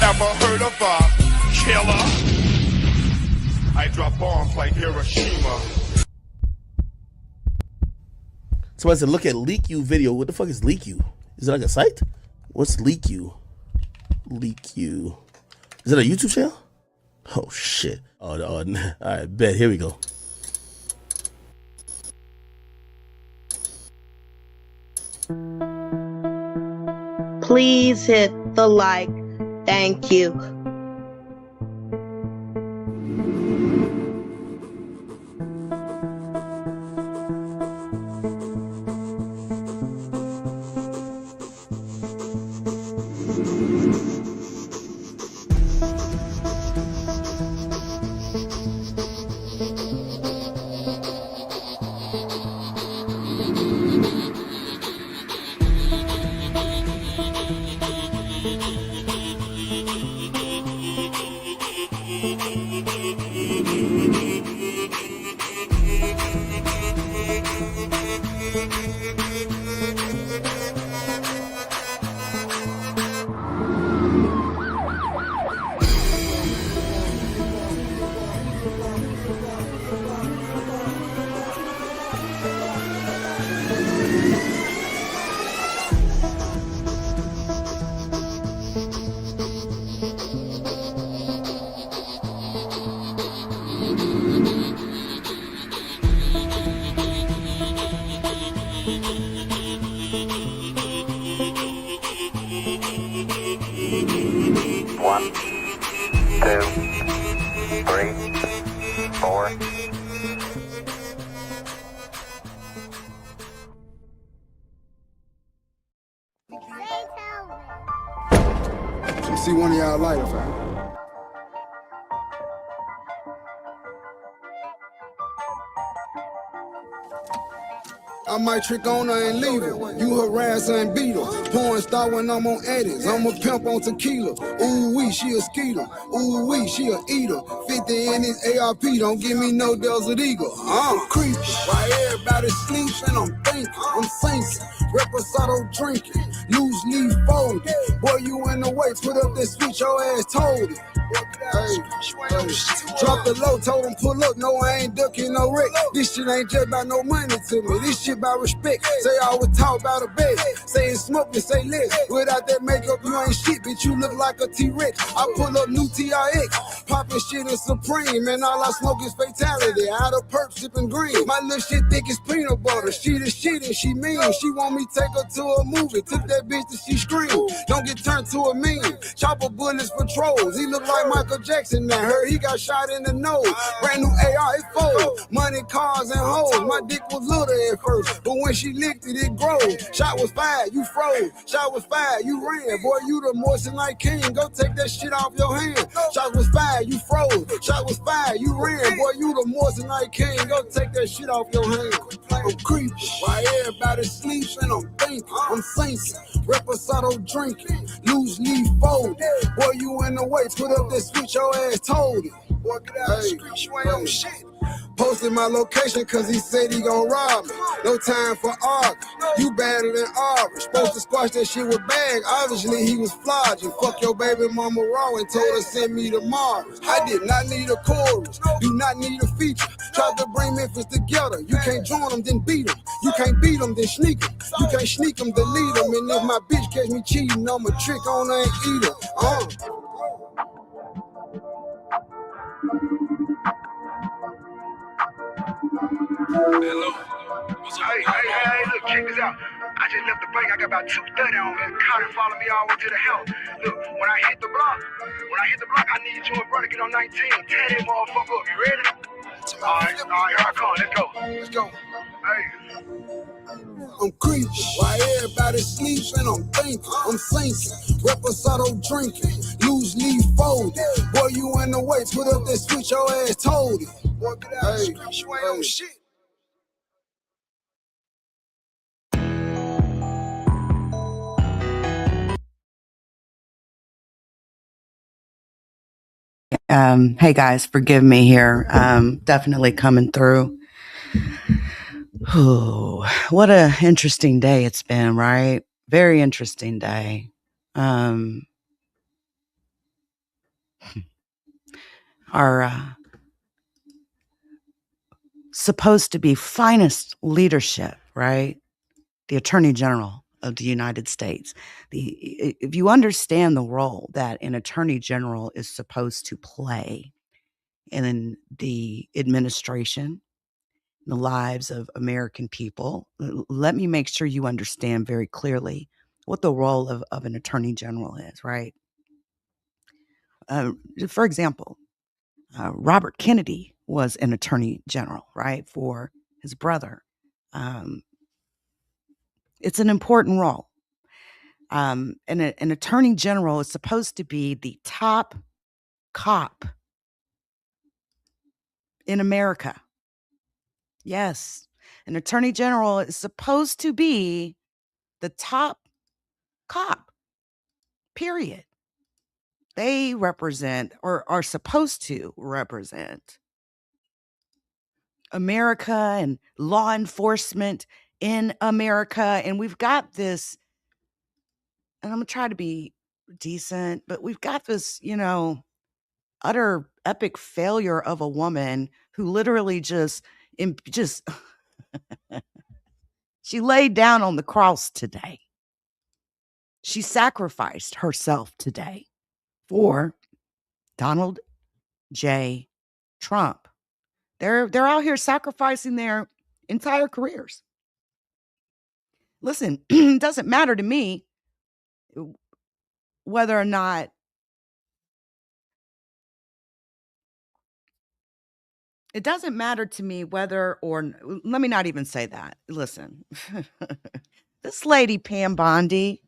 Ever heard of a killer? I drop bombs like Hiroshima. Somebody said, look at LeakYou video. What the fuck is LeakYou? Is it like a site? What's LeakYou? LeakYou. Is it a YouTube channel? Oh, shit. Oh, all right, bet. Here we go. Please hit the like. Thank you. See one of y'all later, fam. I might trick on her and leave her. You harass her and beat her. Porn star when I'm on edits. I'm a pimp on tequila. Ooh wee, she a skeeter. Ooh wee, she a eater. 50 in this ARP, don't give me no Desert Eagle. I'm creepy. Why everybody sleeps and I'm thinking. I'm thinking. Reposado drinking. Loose leaf folded. Boy, you in the way. Put up that switch, your ass told it. Hey, drop the low, told him pull up. No, I ain't ducking no wreck. This shit ain't just about no money to me. This shit about respect. Say I always talk about a bed. Saying smoke and say less. Without that makeup, you ain't shit, bitch. You look like a T-Rex. I pull up new TRX. Popping shit is supreme. And all I smoke is fatality. Out of perp, sipping green. My little shit thick as peanut butter. She the shit and she mean. She want me take her to a movie. Took that bitch till she scream. Don't get turned to a meme. Chopper bullets for trolls. He look like Michael Jackson now. Heard he got shot in the nose. Brand new AR, it fold. Money, cars, and hoes. My dick was little at first, but when she licked it, it grows. Shot was fired, you froze. Shot was fired, you ran. Boy, you the moissanite king. Go take that shit off your hand. Shot was fired, you froze. Shot was fired, you ran. Boy, you the moissanite king. Go take that shit off your hand. I'm creeping. Why everybody sleeps and I'm thinking. I'm thinking. Reposado drinking. Loose leaf folded. Boy, you in the way. Put up that switch, your ass told it. Boy, get out the street, you ain't on shit. Posted my location cause he said he gon' rob me. No time for arg. You badder than Aubrey. Supposed to squash that shit with bag. Obviously he was flogging. Fuck your baby mama raw and told her send me to Mars. I did not need a chorus. Do not need a feature. Tried to bring Memphis together. You can't join them, then beat them. You can't beat them, then sneak them. You can't sneak them, delete them. And if my bitch catch me cheating, I'm a trick on her and eat her. Hello. Hey, look, check this out. I just left the bank. I got about 230 on me. Caught it following me all the way to the house. Look, when I hit the block, I need you and brother get on 19. Tear that motherfucker up. You ready? All right, here I come. Let's go. Hey. I'm creeping. Why everybody sleeps and I'm thinking. I'm thinking. Reposado drinking. Loose leaf folded. Boy, you in the way. Put up that switch, your ass told it. Boy, get out the street. You ain't on shit. Hey guys, forgive me here. Definitely coming through. Ooh, what a interesting day it's been, right? Very interesting day. our supposed to be finest leadership, right? The Attorney General of the United States. If you understand the role that an Attorney General is supposed to play in the administration, the lives of American people, let me make sure you understand very clearly what the role of an Attorney General is, right? For example, Robert Kennedy was an Attorney General, right, for his brother. It's an important role. And an Attorney General is supposed to be the top cop in America. Yes, an Attorney General is supposed to be the top cop, period. They represent, or are supposed to represent, America and law enforcement in America. And we've got this, and I'm going to try to be decent, but we've got this, utter epic failure of a woman who literally just she laid down on the cross today. She sacrificed herself today for Donald J. Trump. They're out here sacrificing their entire careers. Listen, it doesn't matter to me whether or not let me not even say that. Listen, this lady, Pam Bondi,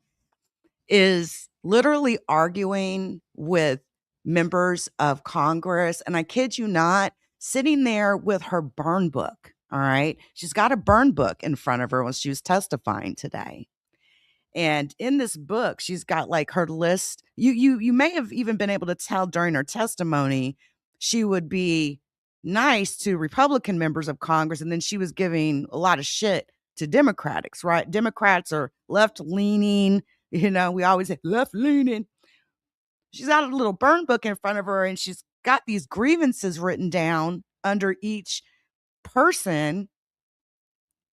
is literally arguing with members of Congress. And I kid you not, sitting there with her burn book. All right. She's got a burn book in front of her when she was testifying today. And in this book, she's got like her list. You may have even been able to tell during her testimony, she would be nice to Republican members of Congress. And then she was giving a lot of shit to Democrats, right? Democrats are left leaning. We always say left leaning. She's got a little burn book in front of her, and she's got these grievances written down under each person.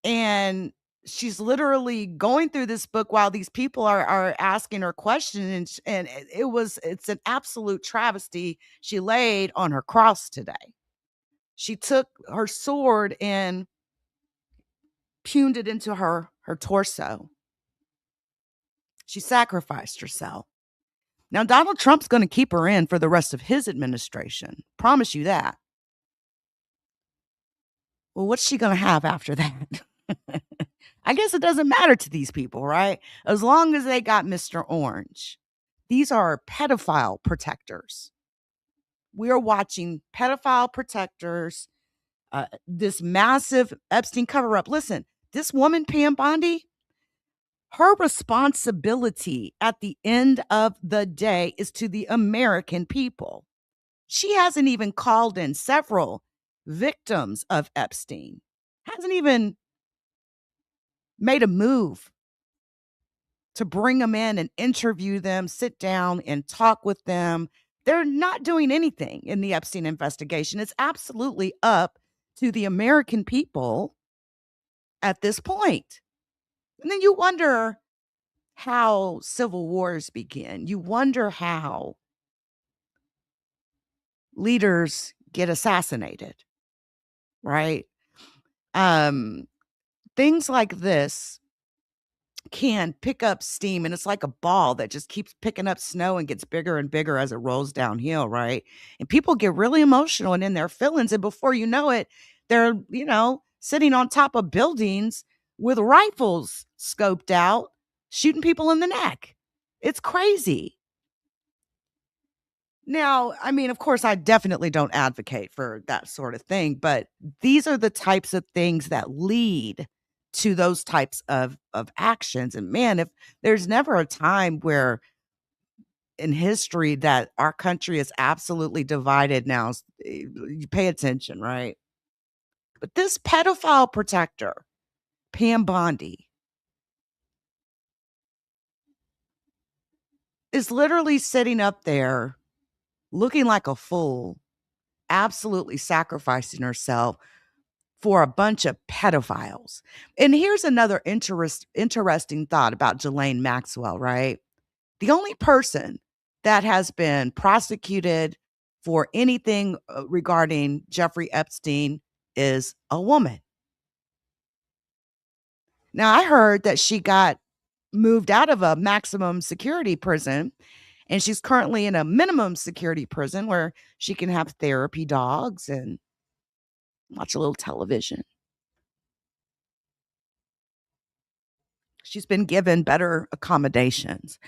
And she's literally going through this book while these people are asking her questions. And it's an absolute travesty. She laid on her cross today. She took her sword and puned it into her torso. She sacrificed herself. Now, Donald Trump's going to keep her in for the rest of his administration. Promise you that. Well, what's she going to have after that? I guess it doesn't matter to these people, right? As long as they got Mr. Orange. These are pedophile protectors. We are watching pedophile protectors, this massive Epstein cover-up. Listen, this woman, Pam Bondi, her responsibility at the end of the day is to the American people. She hasn't even called in several victims of Epstein, hasn't even made a move to bring them in and interview them, sit down and talk with them. They're not doing anything in the Epstein investigation. It's absolutely up to the American people at this point. And then you wonder how civil wars begin. You wonder how leaders get assassinated, right? Things like this can pick up steam, and it's like a ball that just keeps picking up snow and gets bigger and bigger as it rolls downhill, right? And people get really emotional and in their feelings, and before you know it, they're, sitting on top of buildings with rifles scoped out, shooting people in the neck. It's crazy. Now, I mean, of course, I definitely don't advocate for that sort of thing, but these are the types of things that lead to those types of actions. And man, if there's never a time where in history that our country is absolutely divided now, you pay attention, right? But this pedophile protector, Pam Bondi, is literally sitting up there looking like a fool absolutely sacrificing herself for a bunch of pedophiles. And here's another interesting thought about Ghislaine Maxwell, right? The only person that has been prosecuted for anything regarding Jeffrey Epstein is a woman. Now, I heard that she got moved out of a maximum security prison, and she's currently in a minimum security prison where she can have therapy dogs and watch a little television. She's been given better accommodations.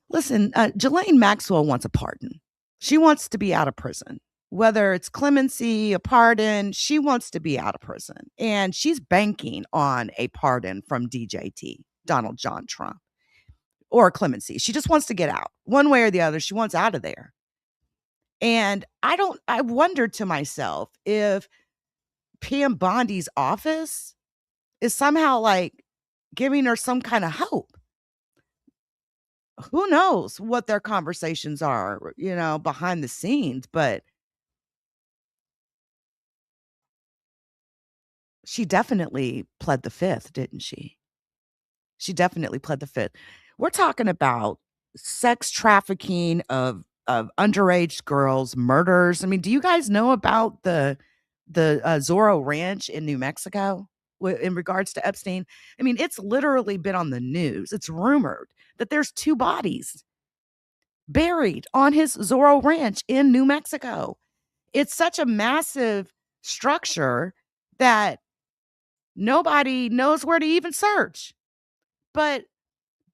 Listen, Ghislaine Maxwell wants a pardon. She wants to be out of prison. Whether it's clemency, a pardon, she wants to be out of prison. And she's banking on a pardon from DJT, Donald John Trump, or clemency. She just wants to get out. One way or the other, she wants out of there. And I wondered to myself if Pam Bondi's office is somehow like giving her some kind of hope. Who knows what their conversations are, behind the scenes, but she definitely pled the fifth, didn't she? She definitely pled the fifth. We're talking about sex trafficking of underage girls, murders. I mean, do you guys know about the Zorro Ranch in New Mexico in regards to Epstein? I mean, it's literally been on the news. It's rumored that there's 2 bodies buried on his Zorro Ranch in New Mexico. It's such a massive structure that nobody knows where to even search. But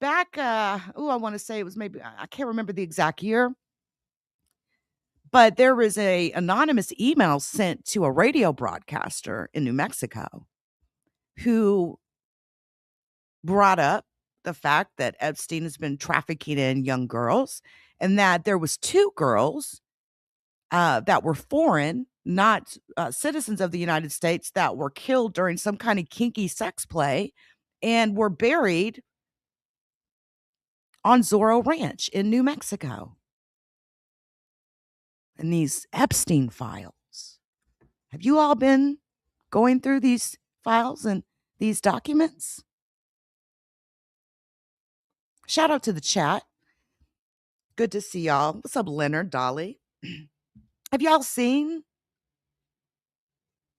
back, I want to say it was maybe, I can't remember the exact year, but there was a anonymous email sent to a radio broadcaster in New Mexico who brought up the fact that Epstein has been trafficking in young girls and that there was 2 girls that were foreign, not citizens of the United States, that were killed during some kind of kinky sex play and were buried on Zorro Ranch in New Mexico. And these Epstein files. Have you all been going through these files and these documents? Shout out to the chat. Good to see y'all. What's up, Leonard, Dolly? Have y'all seen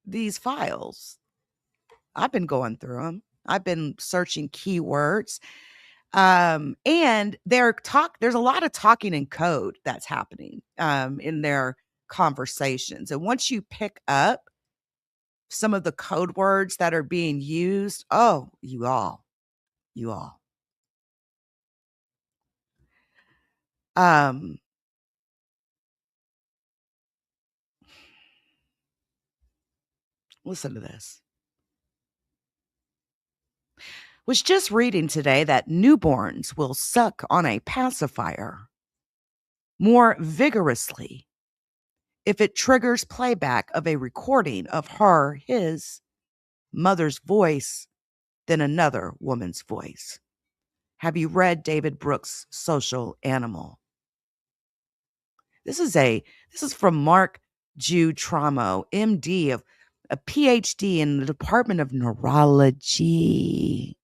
these files? I've been going through them. I've been searching keywords. And there's a lot of talking in code that's happening in their conversations. And once you pick up some of the code words that are being used, you all. Listen to this. Was just reading today that newborns will suck on a pacifier more vigorously if it triggers playback of a recording of his mother's voice than another woman's voice. Have you read David Brooks' Social Animal? This is from Mark Jutramo, MD, of a PhD in the Department of Neurology,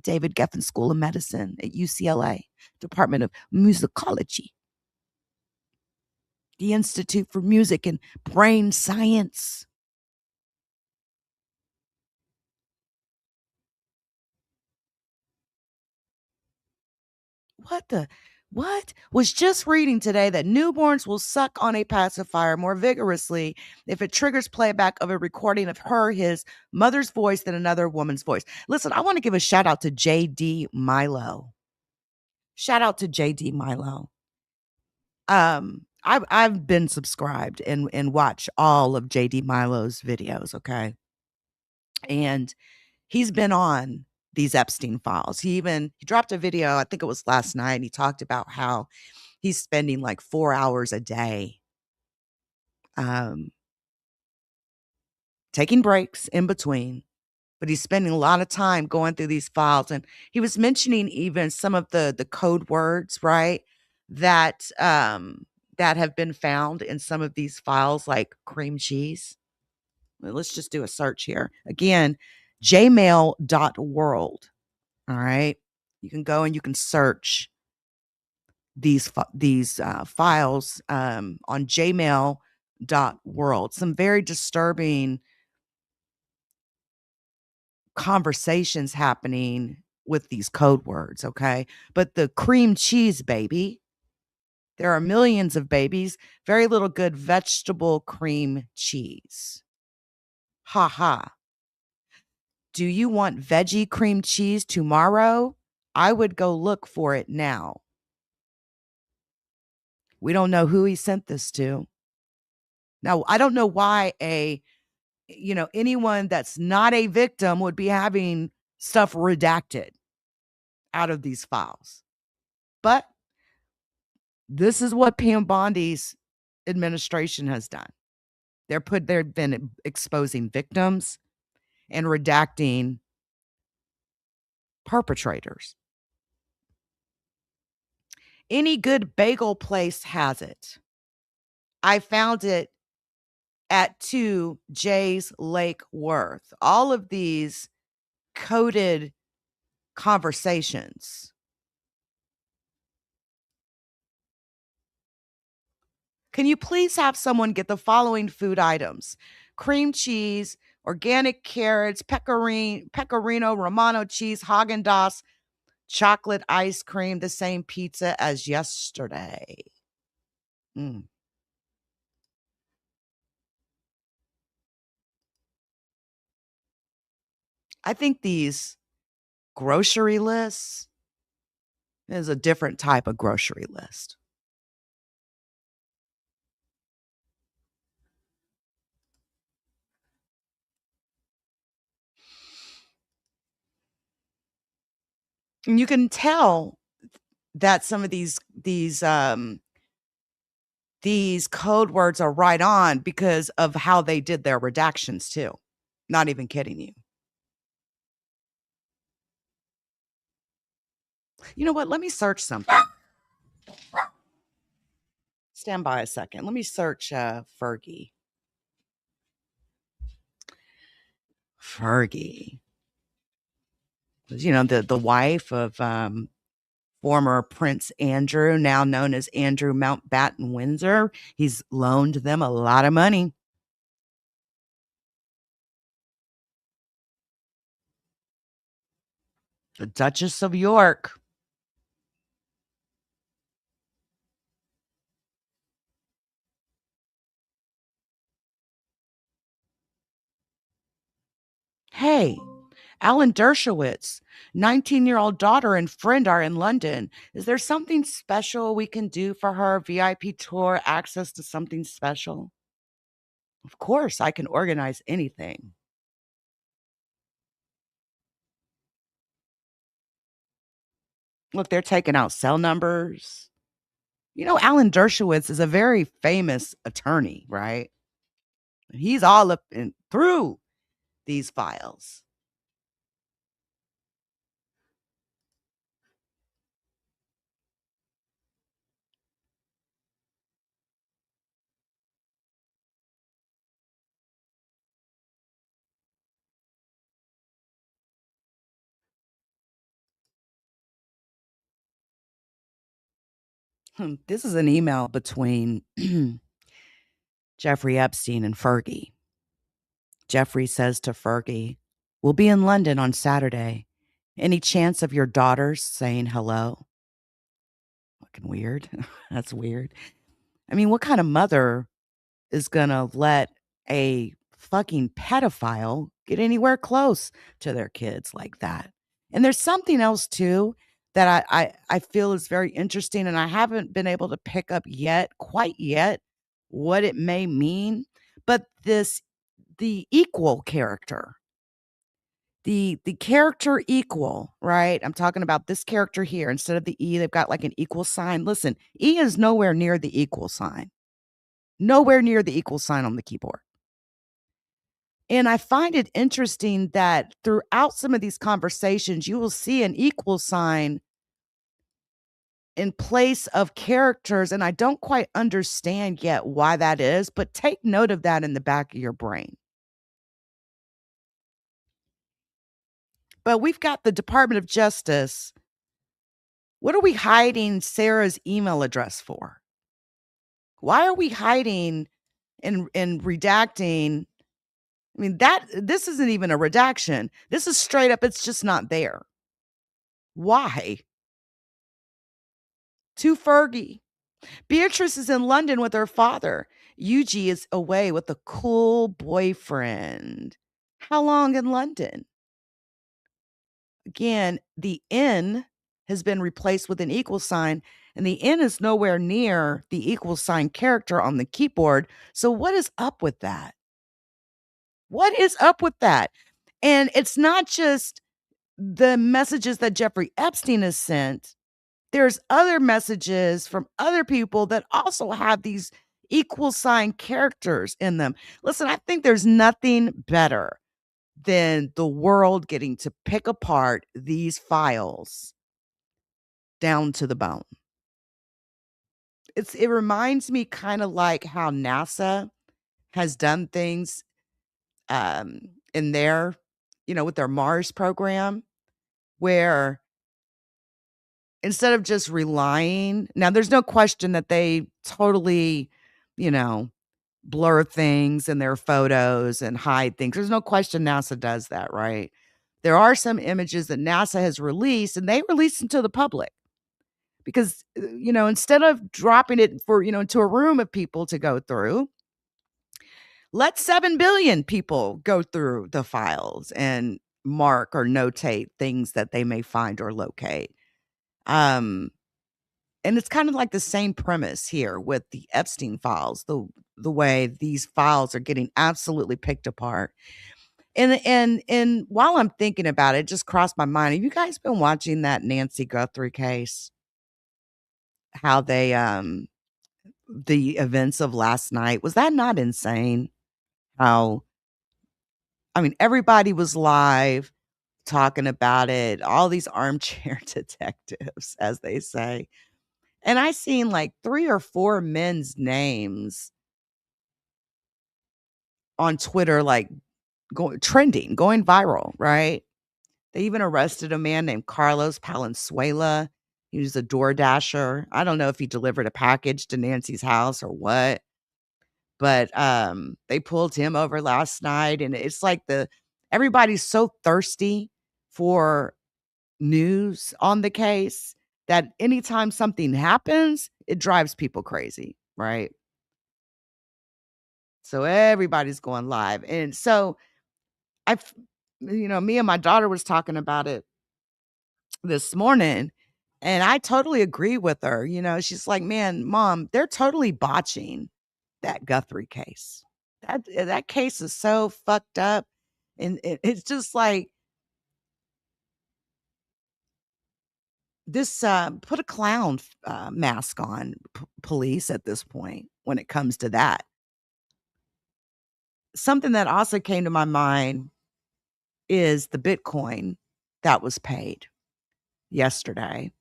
David Geffen School of Medicine at UCLA, Department of Musicology, the Institute for Music and Brain Science. What? Was just reading today that newborns will suck on a pacifier more vigorously if it triggers playback of a recording of his mother's voice than another woman's voice. Listen, I want to give a shout out to JD Milo. Shout out to JD Milo. I've been subscribed and watch all of JD Milo's videos, okay? And he's been on these Epstein files. He dropped a video, I think it was last night, and he talked about how he's spending like 4 hours a day taking breaks in between, but he's spending a lot of time going through these files. And he was mentioning even some of the code words, right, that that have been found in some of these files, like cream cheese. Let's just do a search here. Again, jmail.world. All right. You can go and you can search these files on jmail.world. Some very disturbing conversations happening with these code words, okay? But the cream cheese baby, there are millions of babies, very little good vegetable cream cheese. Ha ha. Do you want veggie cream cheese tomorrow? I would go look for it now. We don't know who he sent this to. Now, I don't know why anyone that's not a victim would be having stuff redacted out of these files. But this is what Pam Bondi's administration has done. They've been exposing victims and redacting perpetrators. Any good bagel place has it. I found it at 2 Jay's Lake Worth. All of these coded conversations. Can you please have someone get the following food items? Cream cheese, organic carrots, pecorino romano cheese, Haagen-Dazs, chocolate ice cream, the same pizza as yesterday. I think these grocery lists is a different type of grocery list. And you can tell that some of these code words are right on because of how they did their redactions too. Not even kidding you. You know what? Let me search something. Stand by a second. Let me search Fergie. Fergie. You know, the wife of former Prince Andrew, now known as Andrew Mountbatten Windsor. He's loaned them a lot of money. The Duchess of York. Hey, Alan Dershowitz, 19-year-old daughter and friend are in London. Is there something special we can do for her? VIP tour, access to something special? Of course, I can organize anything. Look, they're taking out cell numbers. You know, Alan Dershowitz is a very famous attorney, right? He's all up and through these files. This is an email between Jeffrey Epstein and Fergie. Jeffrey says to Fergie, "We'll be in London on Saturday. Any chance of your daughters saying hello?" Fucking weird. That's weird. I mean, what kind of mother is going to let a fucking pedophile get anywhere close to their kids like that? And there's something else too that I feel is very interesting, and I haven't been able to pick up quite yet, what it may mean. But the equal character, the character equal, right? I'm talking about this character here. Instead of the E, they've got like an equal sign. Listen, E is nowhere near the equal sign. Nowhere near the equal sign on the keyboard. And I find it interesting that throughout some of these conversations, you will see an equal sign in place of characters, and I don't quite understand yet why that is, but take note of that in the back of your brain. But we've got the Department of Justice. What are we hiding Sarah's email address for? Why are we hiding and redacting? I mean, this isn't even a redaction. This is straight up, it's just not there. Why? To Fergie. Beatrice is in London with her father. Yuji is away with a cool boyfriend. How long in London? Again, the N has been replaced with an equal sign, and the N is nowhere near the equal sign character on the keyboard. So what is up with that? What is up with that? And it's not just the messages that Jeffrey Epstein has sent. There's other messages from other people that also have these equal sign characters in them. Listen, I think there's nothing better than the world getting to pick apart these files down to the bone. It reminds me kind of like how NASA has done things in their, with their Mars program, where instead of just relying, now there's no question that they totally, you know, blur things in their photos and hide things. There's no question NASA does that, right? There are some images that NASA has released, and they release them to the public because, instead of dropping it for, into a room of people to go through, let 7 billion people go through the files and mark or notate things that they may find or locate. And it's kind of like the same premise here with the Epstein files, the way these files are getting absolutely picked apart. And while I'm thinking about it, it just crossed my mind. Have you guys been watching that Nancy Guthrie case? How they the events of last night, was that not insane? How, I mean, everybody was live talking about it, all these armchair detectives, as they say. And I seen like 3 or 4 men's names on Twitter, like trending, going viral, right? They even arrested a man named Carlos Palenzuela. He was a door dasher. I don't know if he delivered a package to Nancy's house or what, but they pulled him over last night. And it's like everybody's so thirsty for news on the case that anytime something happens, it drives people crazy, right? So everybody's going live. And so me and my daughter was talking about it this morning, and I totally agree with her. She's like, man, mom, they're totally botching that Guthrie case. That case is so fucked up. And it's just like, this put a clown mask on police at this point when it comes to that. Something that also came to my mind is the Bitcoin that was paid yesterday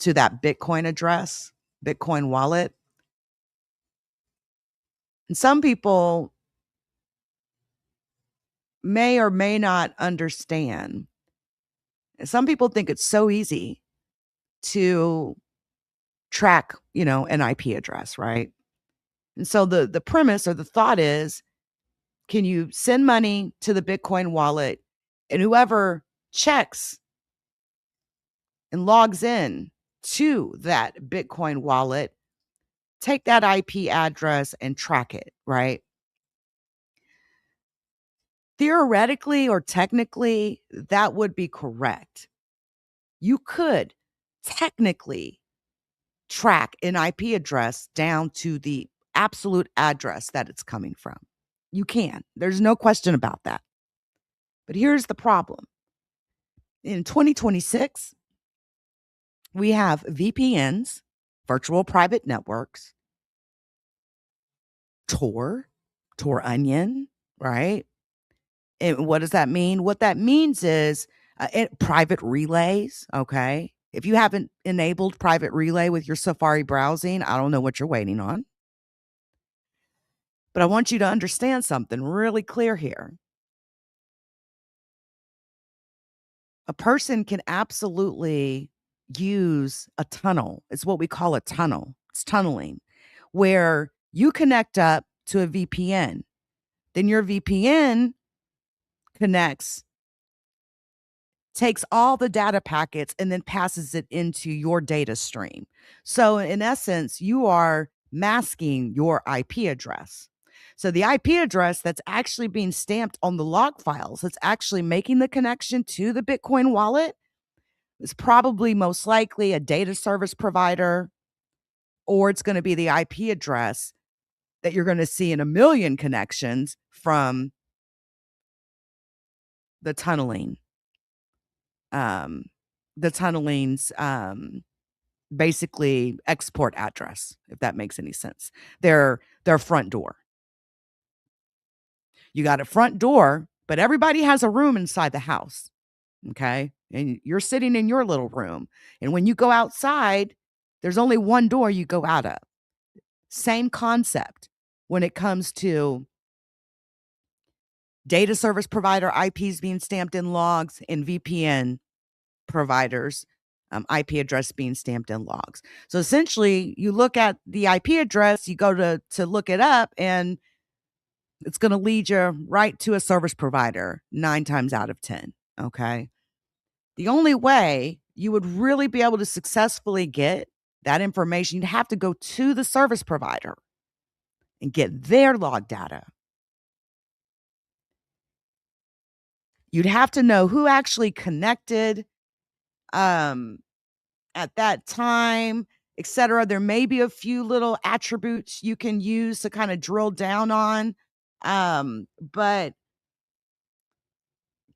to that Bitcoin address, Bitcoin wallet. And some people may or may not understand. Some people think it's so easy to track, an IP address, right? And so the premise or the thought is, can you send money to the Bitcoin wallet, and whoever checks and logs in to that Bitcoin wallet, take that IP address and track it, right? Theoretically or technically, that would be correct. You could technically track an IP address down to the absolute address that it's coming from. You can. There's no question about that. But here's the problem. In 2026, we have VPNs, virtual private networks, Tor Onion, right? And what does that mean? What that means is private relays, okay? If you haven't enabled private relay with your Safari browsing, I don't know what you're waiting on. But I want you to understand something really clear here. A person can absolutely use a tunnel. It's what we call a tunnel. It's tunneling, where you connect up to a VPN. Then your VPN connects, takes all the data packets, and then passes it into your data stream. So in essence, you are masking your IP address. So the IP address that's actually being stamped on the log files, that's actually making the connection to the Bitcoin wallet, is probably most likely a data service provider, or it's going to be the IP address that you're going to see in a million connections from the tunneling. The tunneling's basically export address, if that makes any sense. Their front door. You got a front door, but everybody has a room inside the house. Okay? And you're sitting in your little room. And when you go outside, there's only one door you go out of. Same concept when it comes to data service provider IPs being stamped in logs and VPN providers IP address being stamped in logs. So essentially, you look at the IP address, you go to look it up, and it's going to lead you right to a service provider 9 times out of 10. Okay. The only way you would really be able to successfully get that information, you'd have to go to the service provider and get their log data. You'd have to know who actually connected at that time, etc. There may be a few little attributes you can use to kind of drill down on. But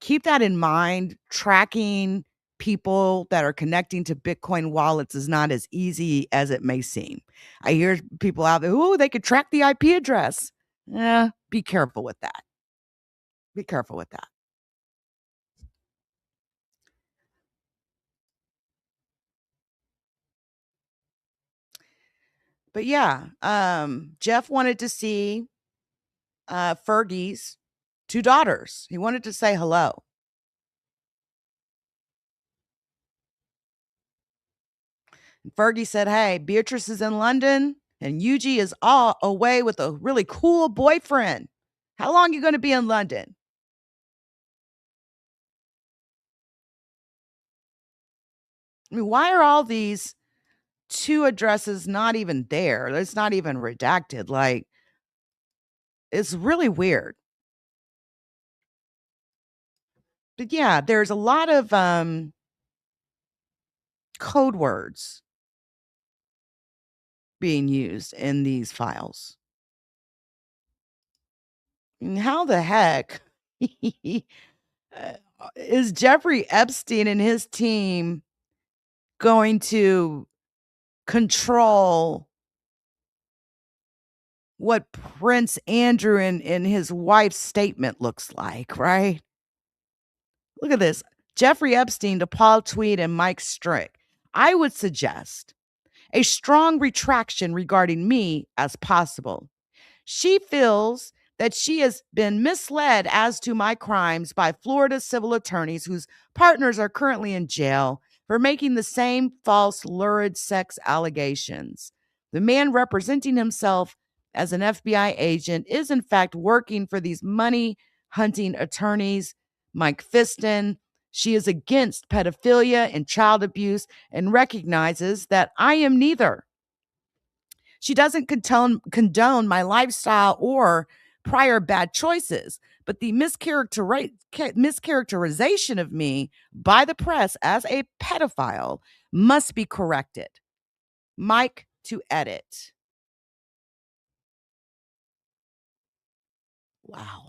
keep that in mind. Tracking people that are connecting to Bitcoin wallets is not as easy as it may seem. I hear people out there, oh, they could track the IP address. Be careful with that. Be careful with that. But yeah, Jeff wanted to see Fergie's 2 daughters. He wanted to say hello. Fergie said, hey, Beatrice is in London and Yuji is all away with a really cool boyfriend. How long are you going to be in London? I mean, why are all these 2 addresses not even there? It's not even redacted. Like, it's really weird. But yeah, there's a lot of code words being used in these files. And how the heck is Jeffrey Epstein and his team going to control what Prince Andrew and his wife's statement looks like, right? Look at this. Jeffrey Epstein to Paul Tweed and Mike Strick. I would suggest a strong retraction regarding me as possible. She feels that she has been misled as to my crimes by Florida civil attorneys whose partners are currently in jail for making the same false, lurid sex allegations. The man representing himself as an FBI agent is, in fact, working for these money hunting attorneys, Mike Fiston. She is against pedophilia and child abuse and recognizes that I am neither. She doesn't condone my lifestyle or prior bad choices, but the mischaracterization of me by the press as a pedophile must be corrected. Mike to edit. Wow.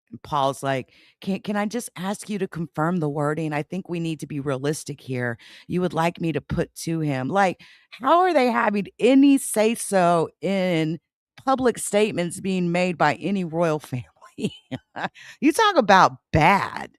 And Paul's like, can I just ask you to confirm the wording? I think we need to be realistic here. You would like me to put to him. Like, how are they having any say so in public statements being made by any royal family? You talk about bad.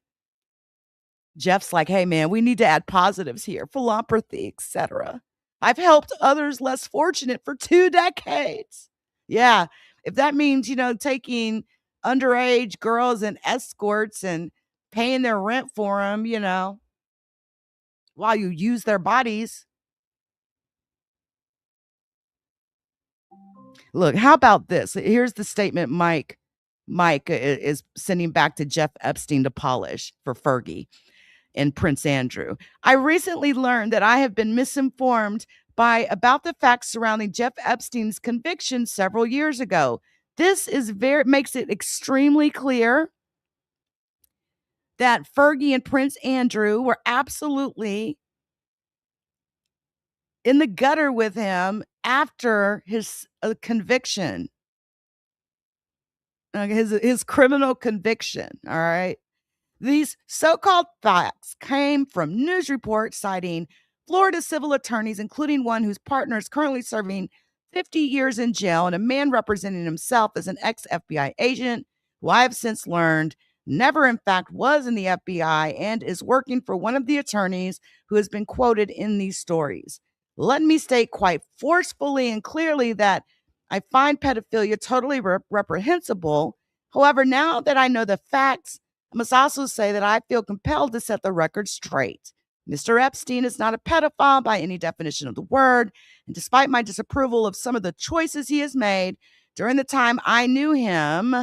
Jeff's like, hey, man, we need to add positives here, philanthropy, etc. I've helped others less fortunate for 2 decades. Yeah, if that means, taking underage girls and escorts and paying their rent for them, while you use their bodies. Look, how about this? Here's the statement Mike is sending back to Jeff Epstein to polish for Fergie and Prince Andrew. I recently learned that I have been misinformed about the facts surrounding Jeff Epstein's conviction several years ago. This makes it extremely clear that Fergie and Prince Andrew were absolutely in the gutter with him after his conviction, his criminal conviction. All right. These so-called facts came from news reports citing Florida civil attorneys, including one whose partner is currently serving 50 years in jail, and a man representing himself as an ex-FBI agent, who I have since learned never in fact was in the FBI and is working for one of the attorneys who has been quoted in these stories. Let me state quite forcefully and clearly that I find pedophilia totally reprehensible. However, now that I know the facts, I must also say that I feel compelled to set the record straight. Mr. Epstein is not a pedophile by any definition of the word, and despite my disapproval of some of the choices he has made during the time I knew him,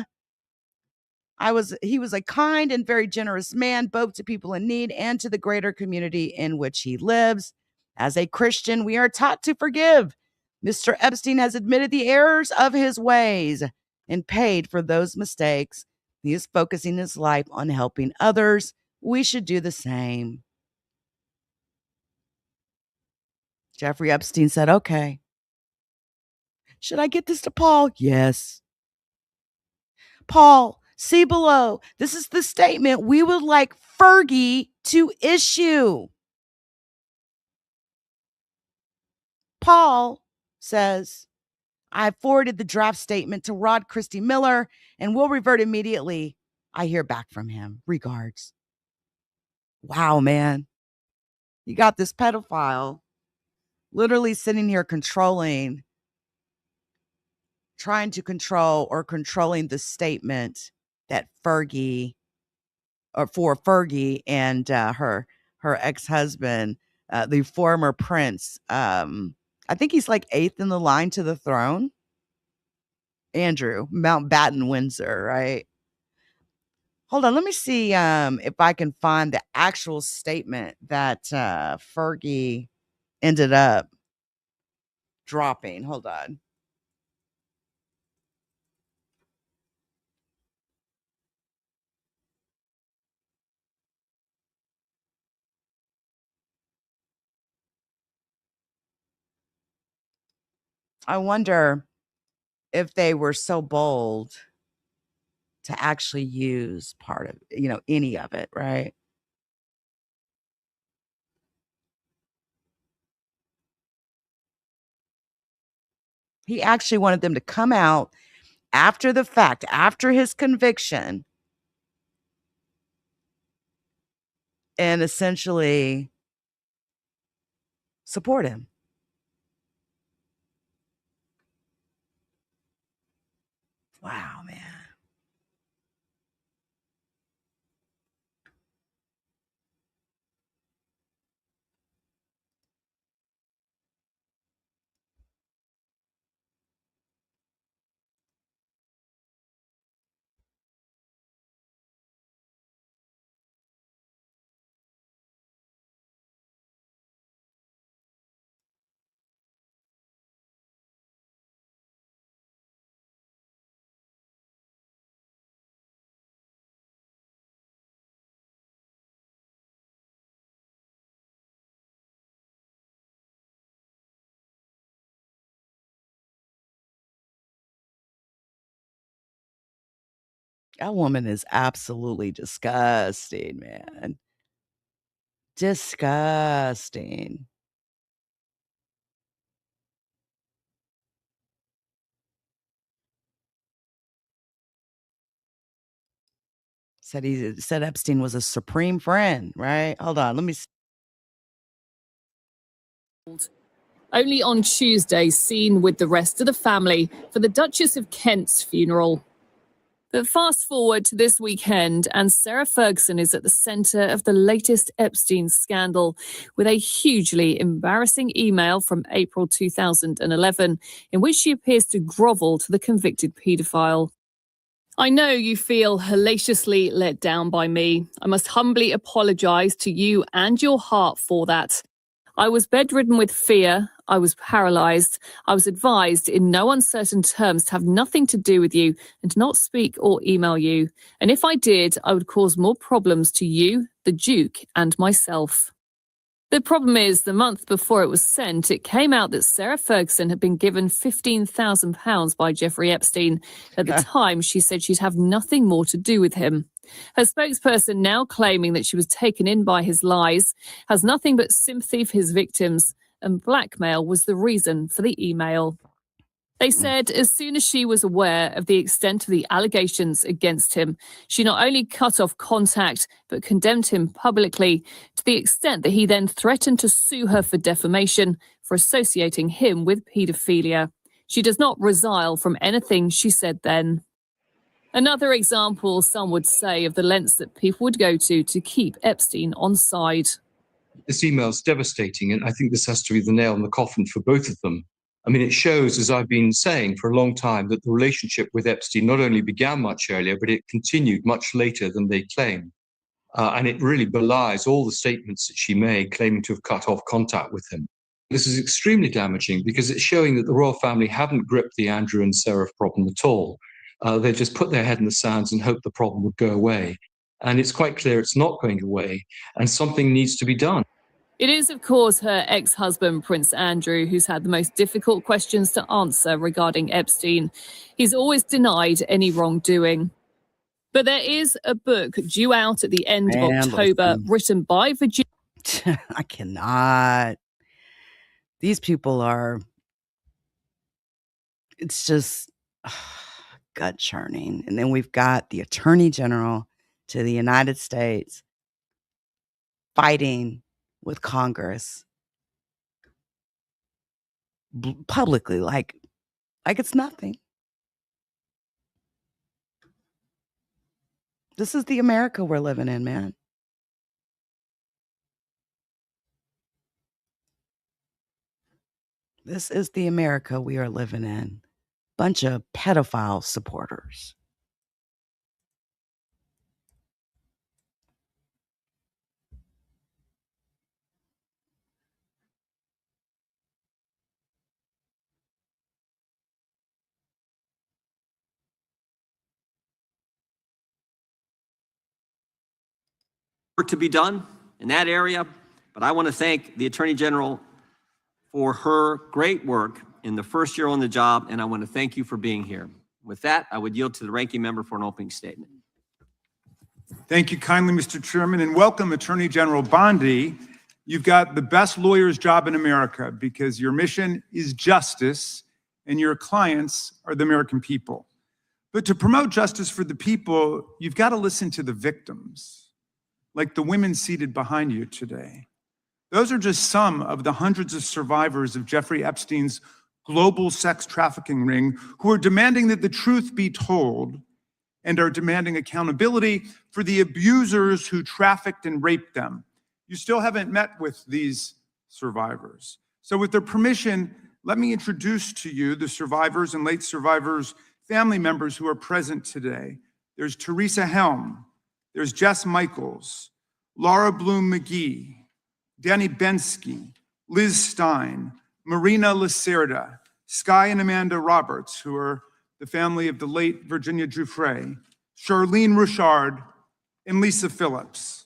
he was a kind and very generous man, both to people in need and to the greater community in which he lives. As a Christian, we are taught to forgive. Mr. Epstein has admitted the errors of his ways and paid for those mistakes. He is focusing his life on helping others. We should do the same. Jeffrey Epstein said, okay. Should I get this to Paul? Yes. Paul, see below. This is the statement we would like Fergie to issue. Paul says, I forwarded the draft statement to Rod Christie Miller and will revert immediately. I hear back from him. Regards. Wow, man. You got this pedophile literally sitting here trying to control or controlling the statement that Fergie and her ex-husband, the former prince, I think he's like 8th in the line to the throne. Andrew, Mountbatten Windsor, right? Hold on, let me see if I can find the actual statement that Fergie ended up dropping. Hold on. I wonder if they were so bold to actually use part of, any of it, right? He actually wanted them to come out after the fact, after his conviction, and essentially support him. Wow, man. That woman is absolutely disgusting, man. Disgusting. Said Epstein was a supreme friend, right? Hold on, let me see. Only on Tuesday seen with the rest of the family for the Duchess of Kent's funeral. But fast forward to this weekend, and Sarah Ferguson is at the centre of the latest Epstein scandal with a hugely embarrassing email from April 2011 in which she appears to grovel to the convicted paedophile. I know you feel hellaciously let down by me. I must humbly apologise to you and your heart for that. I was bedridden with fear. I was paralysed. I was advised in no uncertain terms to have nothing to do with you and to not speak or email you. And if I did, I would cause more problems to you, the Duke, and myself. The problem is, the month before it was sent, it came out that Sarah Ferguson had been given £15,000 by Jeffrey Epstein. At the time, she said she'd have nothing more to do with him. Her spokesperson, now claiming that she was taken in by his lies, has nothing but sympathy for his victims, and blackmail was the reason for the email. They said as soon as she was aware of the extent of the allegations against him, she not only cut off contact, but condemned him publicly to the extent that he then threatened to sue her for defamation for associating him with paedophilia. She does not resile from anything she said then. Another example, some would say, of the lengths that people would go to keep Epstein on side. This email is devastating, and I think this has to be the nail in the coffin for both of them. I mean, it shows, as I've been saying for a long time, that the relationship with Epstein not only began much earlier, but it continued much later than they claim. And it really belies all the statements that she made, claiming to have cut off contact with him. This is extremely damaging because it's showing that the royal family haven't gripped the Andrew and Sarah problem at all. They just put their head in the sands and hoped the problem would go away. And it's quite clear it's not going away, and something needs to be done. It is, of course, her ex-husband, Prince Andrew, who's had the most difficult questions to answer regarding Epstein. He's always denied any wrongdoing. But there is a book due out at the end of October, written by Virginia. I cannot. These people are, it's just gut churning. And then we've got the Attorney General to the United States fighting with Congress publicly, like it's nothing. This is the America we're living in, man. This is the America we are living in. Bunch of pedophile supporters. Work to be done in that area, but I want to thank the Attorney General for her great work in the first year on the job, and I want to thank you for being here. With that, I would yield to the ranking member for an opening statement. Thank you kindly, Mr. Chairman, and welcome Attorney General Bondi. You've got the best lawyer's job in America because your mission is justice and your clients are the American people. But to promote justice for the people, you've got to listen to the victims, like the women seated behind you today. Those are just some of the hundreds of survivors of Jeffrey Epstein's global sex trafficking ring who are demanding that the truth be told and are demanding accountability for the abusers who trafficked and raped them. You still haven't met with these survivors. So with their permission, let me introduce to you the survivors and late survivors' family members who are present today. There's Teresa Helm, there's Jess Michaels, Laura Bloom McGee, Danny Bensky, Liz Stein, Marina Lacerda, Sky and Amanda Roberts, who are the family of the late Virginia Giuffre, Charlene Richard, and Lisa Phillips.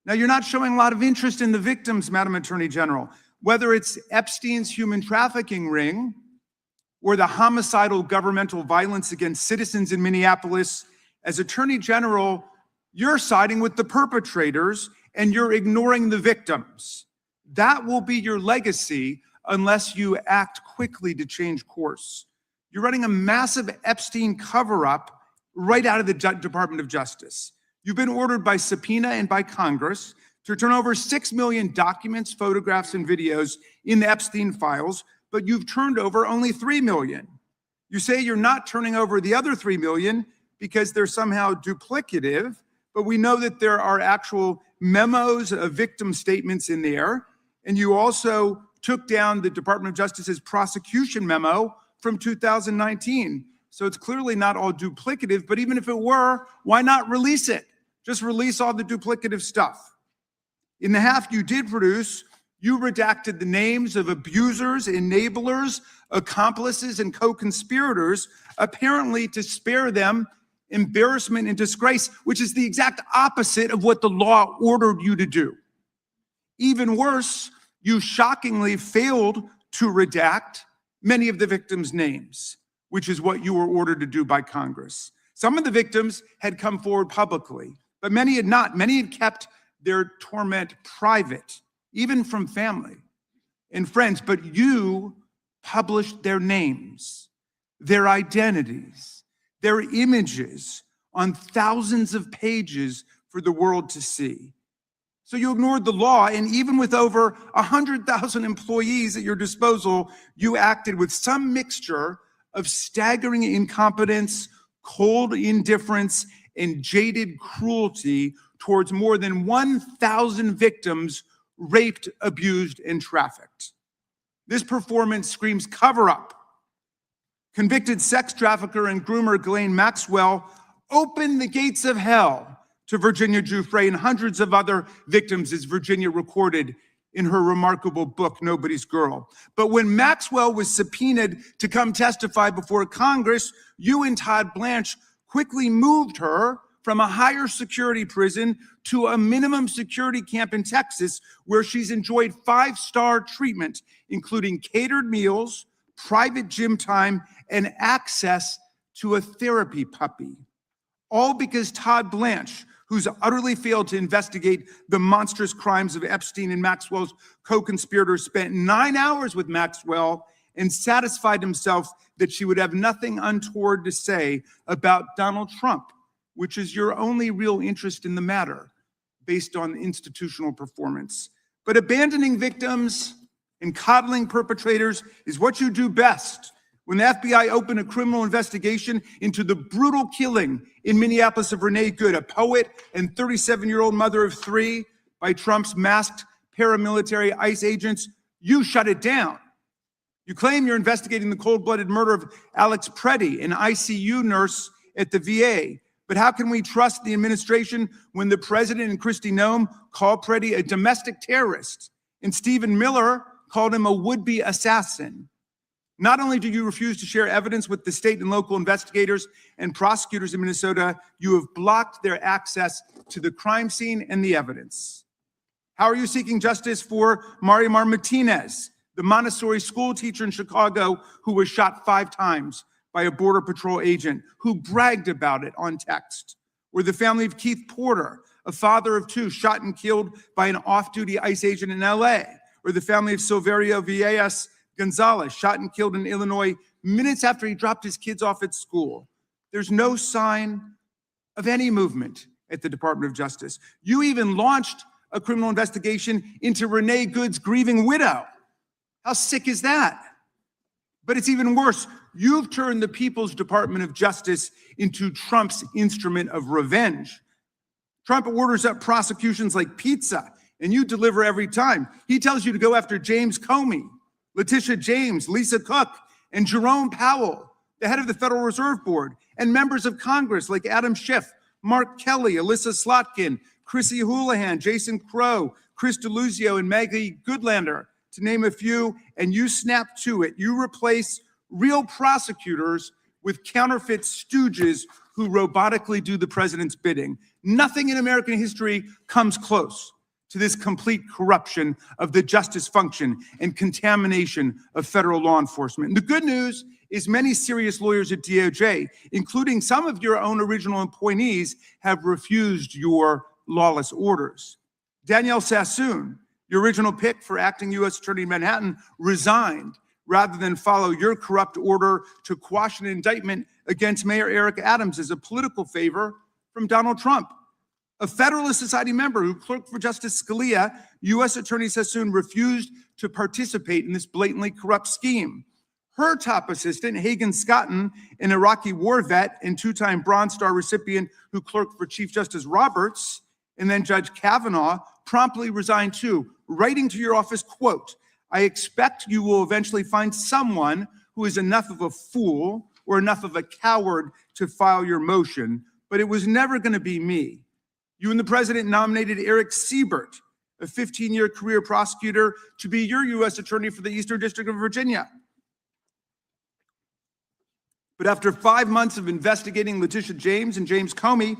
Now, you're not showing a lot of interest in the victims, Madam Attorney General, whether it's Epstein's human trafficking ring or the homicidal governmental violence against citizens in Minneapolis. As Attorney General, you're siding with the perpetrators and you're ignoring the victims. That will be your legacy unless you act quickly to change course. You're running a massive Epstein cover-up right out of the Department of Justice. You've been ordered by subpoena and by Congress to turn over 6 million documents, photographs, and videos in the Epstein files, but you've turned over only 3 million. You say you're not turning over the other 3 million because they're somehow duplicative, but we know that there are actual memos of victim statements in there. And you also took down the Department of Justice's prosecution memo from 2019. So it's clearly not all duplicative, but even if it were, why not release it? Just release all the duplicative stuff. In the half you did produce, you redacted the names of abusers, enablers, accomplices, and co-conspirators, apparently to spare them embarrassment and disgrace, which is the exact opposite of what the law ordered you to do. Even worse, you shockingly failed to redact many of the victims' names, which is what you were ordered to do by Congress. Some of the victims had come forward publicly, but many had not. Many had kept their torment private, even from family and friends, but you published their names, their identities, their images on thousands of pages for the world to see. So you ignored the law, and even with over 100,000 employees at your disposal, you acted with some mixture of staggering incompetence, cold indifference, and jaded cruelty towards more than 1,000 victims raped, abused, and trafficked. This performance screams cover up. Convicted sex trafficker and groomer Ghislaine Maxwell opened the gates of hell to Virginia Giuffre and hundreds of other victims, as Virginia recorded in her remarkable book, Nobody's Girl. But when Maxwell was subpoenaed to come testify before Congress, you and Todd Blanche quickly moved her from a higher security prison to a minimum security camp in Texas, where she's enjoyed 5-star treatment, including catered meals, private gym time, and access to a therapy puppy. All because Todd Blanche, who's utterly failed to investigate the monstrous crimes of Epstein and Maxwell's co-conspirators, spent 9 hours with Maxwell and satisfied himself that she would have nothing untoward to say about Donald Trump, which is your only real interest in the matter, based on institutional performance. But abandoning victims and coddling perpetrators is what you do best. When the FBI opened a criminal investigation into the brutal killing in Minneapolis of Renee Good, a poet and 37-year-old mother of 3, by Trump's masked paramilitary ICE agents, you shut it down. You claim you're investigating the cold-blooded murder of Alex Preddy, an ICU nurse at the VA. But how can we trust the administration when the president and Kristi Noem call Preddy a domestic terrorist and Stephen Miller called him a would-be assassin? Not only do you refuse to share evidence with the state and local investigators and prosecutors in Minnesota, you have blocked their access to the crime scene and the evidence. How are you seeking justice for Marimar Martinez, the Montessori school teacher in Chicago who was shot 5 times by a Border Patrol agent who bragged about it on text? Or the family of Keith Porter, a father of 2 shot and killed by an off-duty ICE agent in LA? Or the family of Silverio Villegas Gonzalez, shot and killed in Illinois minutes after he dropped his kids off at school? There's no sign of any movement at the Department of Justice. You even launched a criminal investigation into Renee Good's grieving widow. How sick is that? But it's even worse. You've turned the People's Department of Justice into Trump's instrument of revenge. Trump orders up prosecutions like pizza, and you deliver every time. He tells you to go after James Comey, Letitia James, Lisa Cook, and Jerome Powell, the head of the Federal Reserve Board, and members of Congress like Adam Schiff, Mark Kelly, Alyssa Slotkin, Chrissy Houlihan, Jason Crow, Chris DeLuzio, and Maggie Goodlander, to name a few, and you snap to it. You replace real prosecutors with counterfeit stooges who robotically do the president's bidding. Nothing in American history comes close to this complete corruption of the justice function and contamination of federal law enforcement. And the good news is many serious lawyers at DOJ, including some of your own original appointees, have refused your lawless orders. Danielle Sassoon, your original pick for acting U.S. Attorney in Manhattan, resigned rather than follow your corrupt order to quash an indictment against Mayor Eric Adams as a political favor from Donald Trump. A Federalist Society member who clerked for Justice Scalia, U.S. Attorney Sassoon, refused to participate in this blatantly corrupt scheme. Her top assistant, Hagan Scotton, an Iraqi war vet and two-time Bronze Star recipient who clerked for Chief Justice Roberts, and then Judge Kavanaugh, promptly resigned too, writing to your office, quote, "I expect you will eventually find someone who is enough of a fool or enough of a coward to file your motion, but it was never going to be me." You and the president nominated Eric Siebert, a 15-year career prosecutor, to be your U.S. attorney for the Eastern District of Virginia. But after 5 months of investigating Letitia James and James Comey,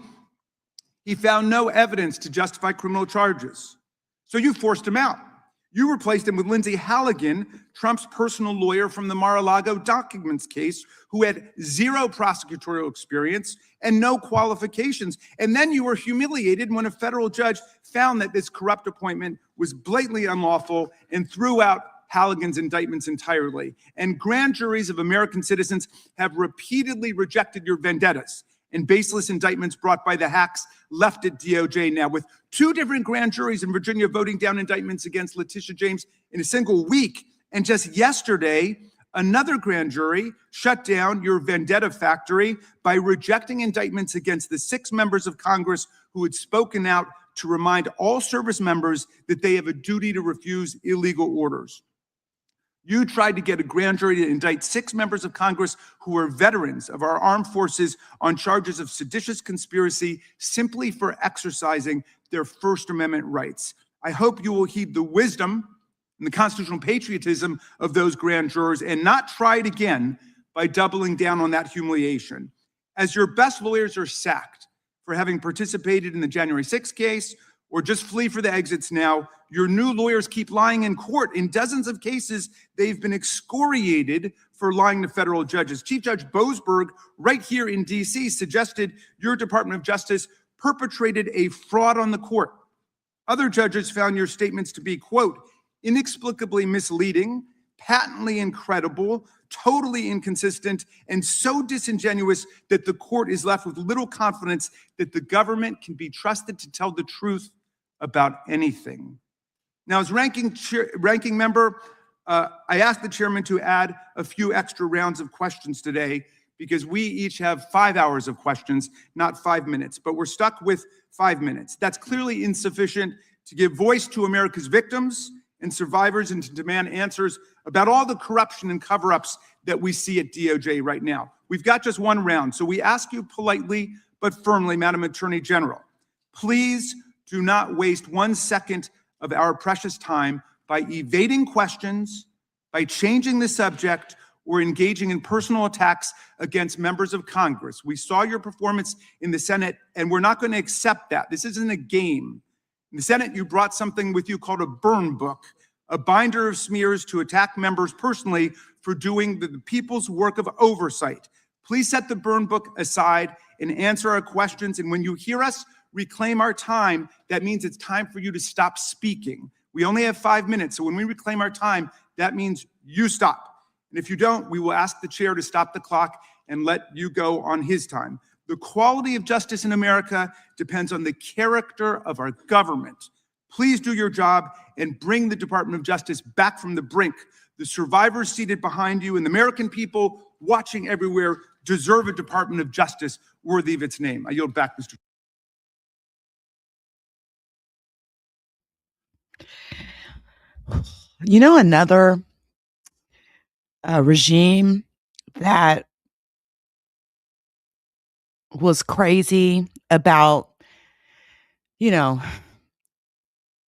he found no evidence to justify criminal charges. So you forced him out. You replaced him with Lindsay Halligan, Trump's personal lawyer from the Mar-a-Lago documents case, who had zero prosecutorial experience and no qualifications. And then you were humiliated when a federal judge found that this corrupt appointment was blatantly unlawful and threw out Halligan's indictments entirely. And grand juries of American citizens have repeatedly rejected your vendettas and baseless indictments brought by the hacks left at DOJ now, with 2 different grand juries in Virginia voting down indictments against Letitia James in a single week. And just yesterday, another grand jury shut down your vendetta factory by rejecting indictments against the 6 members of Congress who had spoken out to remind all service members that they have a duty to refuse illegal orders. You tried to get a grand jury to indict 6 members of Congress who were veterans of our armed forces on charges of seditious conspiracy simply for exercising their First Amendment rights. I hope you will heed the wisdom and the constitutional patriotism of those grand jurors and not try it again by doubling down on that humiliation. As your best lawyers are sacked for having participated in the January 6th case or just flee for the exits now, your new lawyers keep lying in court. In dozens of cases, they've been excoriated for lying to federal judges. Chief Judge Boasberg, right here in D.C., suggested your Department of Justice perpetrated a fraud on the court. Other judges found your statements to be, quote, inexplicably misleading, patently incredible, totally inconsistent, and so disingenuous that the court is left with little confidence that the government can be trusted to tell the truth about anything. Now, as ranking member, I asked the chairman to add a few extra rounds of questions today because we each have 5 hours of questions, not 5 minutes, but we're stuck with 5 minutes. That's clearly insufficient to give voice to America's victims and survivors and to demand answers about all the corruption and cover-ups that we see at DOJ right now. We've got just 1 round, so we ask you politely but firmly, Madam Attorney General, please do not waste 1 second of our precious time by evading questions, by changing the subject, or engaging in personal attacks against members of Congress. We saw your performance in the Senate, and we're not going to accept that. This isn't a game. In the Senate, you brought something with you called a burn book, a binder of smears to attack members personally for doing the people's work of oversight. Please set the burn book aside and answer our questions. And when you hear us reclaim our time, that means it's time for you to stop speaking. We only have 5 minutes, so when we reclaim our time, that means you stop. And if you don't, we will ask the chair to stop the clock and let you go on his time. The quality of justice in America depends on the character of our government. Please do your job and bring the Department of Justice back from the brink. The survivors seated behind you and the American people watching everywhere deserve a Department of Justice worthy of its name. I yield back, Mr. You know, another regime that was crazy about, you know,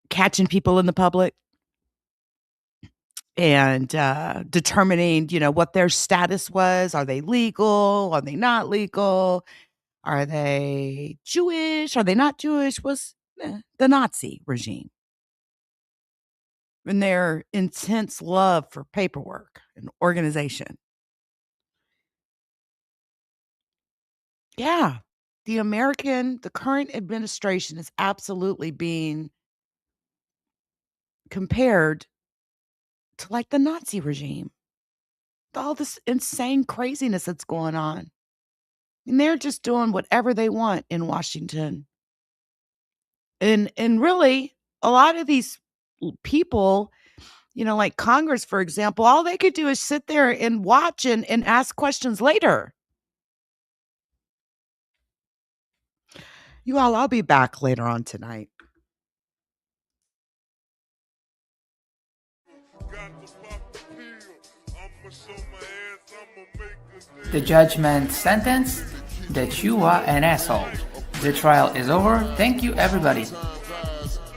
catching people in the public and determining, you know, what their status was. Are they legal? Are they not legal? Are they Jewish? Are they not Jewish? Was the Nazi regime. And their intense love for paperwork and organization. Yeah, the current administration is absolutely being compared to like the Nazi regime. All this insane craziness that's going on. And they're just doing whatever they want in Washington. And really, a lot of these people, like Congress, for example, all they could do is sit there and watch and ask questions later. You all, I'll be back later on tonight. The judgment sentence that you are an asshole. The trial is over. Thank you, everybody.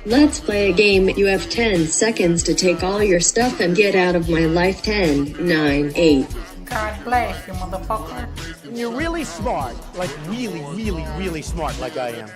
Let's play a game. You have 10 seconds to take all your stuff and get out of my life. 10, 9, 8. God bless you, motherfucker. You're really smart. Like really, really, really smart like I am.